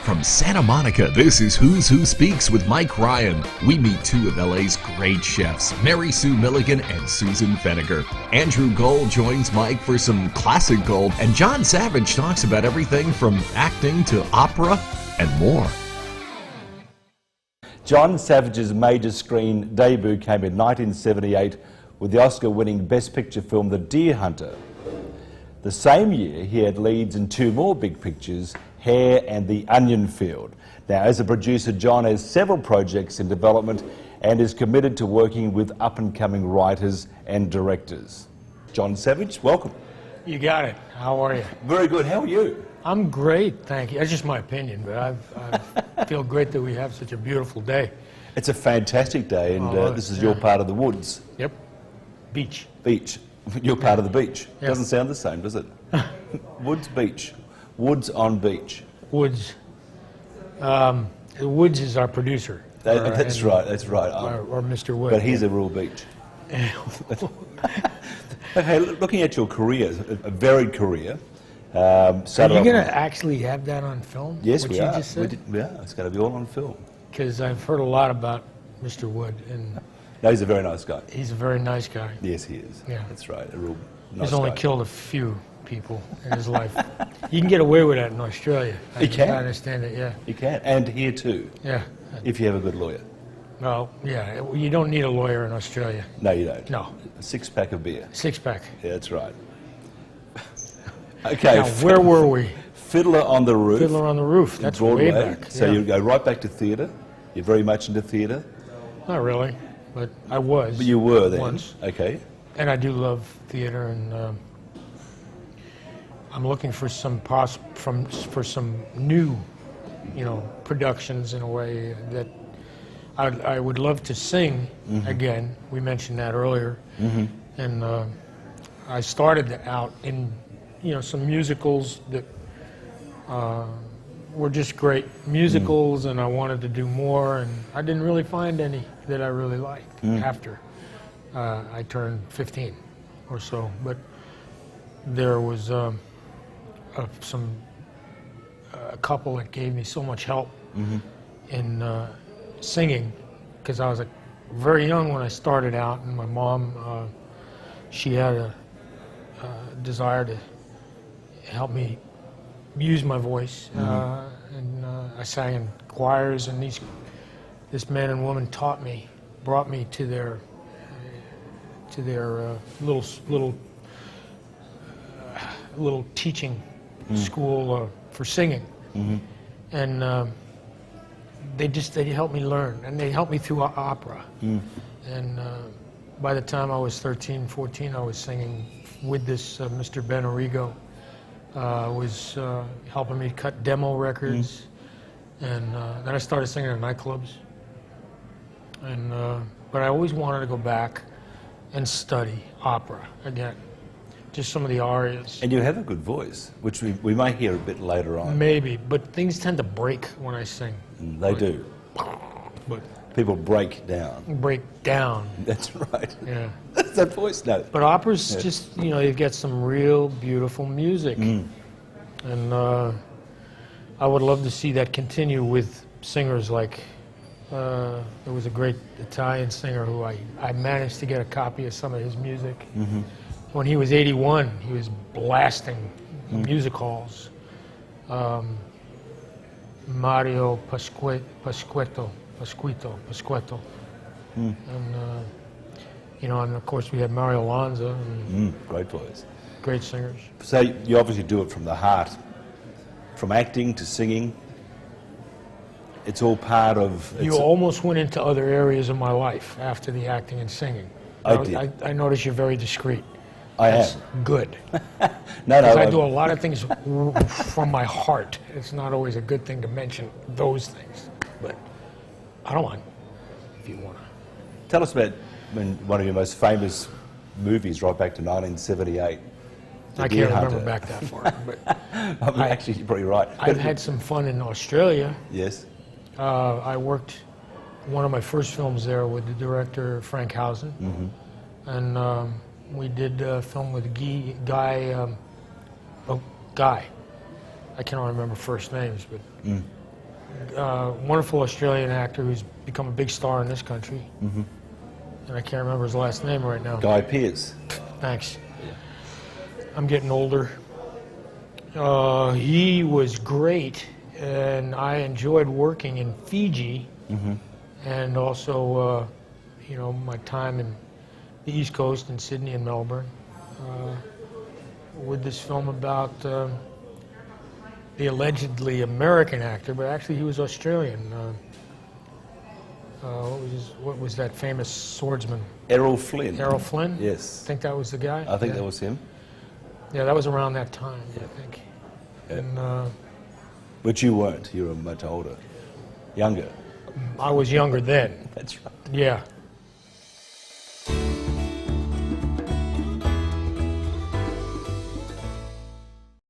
From Santa Monica, this is Who's Who Speaks with Mike Ryan. We meet two of LA's great chefs, Mary Sue Milligan and Susan Feniger. Andrew Gold joins Mike for some classic gold, and John Savage talks about everything from acting to opera and more. John Savage's major screen debut came in 1978 with the Oscar-winning Best Picture film The Deer Hunter. The same year, he had leads in two more big pictures, Hair and The Onion Field. Now, as a producer, John has several projects in development and is committed to working with up-and-coming writers and directors. John Savage, welcome. You got it. How are you? Very good. How are you? I'm great, thank you. That's just my opinion, but I feel great that we have such a beautiful day. It's a fantastic day, and this is your part of the woods. Yep. Beach. Beach. You're part of the beach. Yep. Doesn't sound the same, does it? Woods, beach. Woods on beach. Woods. Woods is our producer. That's right. Or Mr. Wood. But he's a real beach. Okay, looking at your career, a varied career. Are you going to actually have that on film? Yes, what we you are. Just said? Yeah, it's going to be all on film. Because I've heard a lot about Mr. Wood, and no, he's a very nice guy. he's a very nice guy. Yes, he is. Yeah. That's right. A real nice He's only guy. killed a few people in his life. You can get away with that in Australia. You can. I understand it, yeah. You can, and here too, Yeah. if you have a good lawyer. Well, yeah, you don't need a lawyer in Australia. No, you don't. No. A six-pack of beer. Six-pack. Yeah, that's right. Okay. Now, where were we? Fiddler on the Roof. Fiddler on the Roof. That's Broadway. way back. So yeah. you go right back to theatre. You're very much into theatre. Not really, but I was. But you were then. Once. Okay. And I do love theater, and I'm looking for some for some new, productions in a way that I would love to sing again. We mentioned that earlier, and I started out in some musicals that were just great musicals, and I wanted to do more, and I didn't really find any that I really liked after I turned 15 or so. But there was a couple that gave me so much help in singing, because I was very young when I started out, and my mom, she had a desire to help me use my voice, and I sang in choirs, and this man and woman brought me to their little teaching school for singing, and they helped me learn, and they helped me through opera, and by the time I was 13, 14, I was singing with this Mr. Ben Arrigo. Was helping me cut demo records, and then I started singing in nightclubs. And but I always wanted to go back and study opera again, just some of the arias. And you have a good voice, which we may hear a bit later on. Maybe, but things tend to break when I sing. They do. But People break down. break down. That's right. Yeah. That's that voice note. But opera's just, you've got some real beautiful music. And I would love to see that continue with singers like, there was a great Italian singer who I managed to get a copy of some of his music. When he was 81, he was blasting music halls. Mario Pasquetto. And of course we had Mario Lanza, and Great voice. great singers. So you obviously do it from the heart, from acting to singing. It's all part of. You almost went into other areas of my life after the acting and singing. I did. I notice you're very discreet. I That's am. good. No, Because I do a lot of things from my heart. It's not always a good thing to mention those things, but I don't mind if you want to. Tell us about one of your most famous movies, right back to 1978. I can't remember back that far, but Actually, you're probably right. I've had some fun in Australia. Yes. I worked one of my first films there with the director Frank Housen, and we did a film with Guy. I cannot remember first names, but wonderful Australian actor who's become a big star in this country. Mm-hmm. And I can't remember his last name right now. Guy Pearce. Thanks. I'm getting older. He was great, and I enjoyed working in Fiji, and also, my time in the East Coast in Sydney and Melbourne, with this film about the allegedly American actor, but actually he was Australian. What was that famous swordsman? Errol Flynn. Errol Flynn? Yes. I think that was the guy? I think that was him. Yeah, that was around that time, I think. Yeah. And, But you weren't. You were much older. Younger. I was younger then. That's right. Yeah.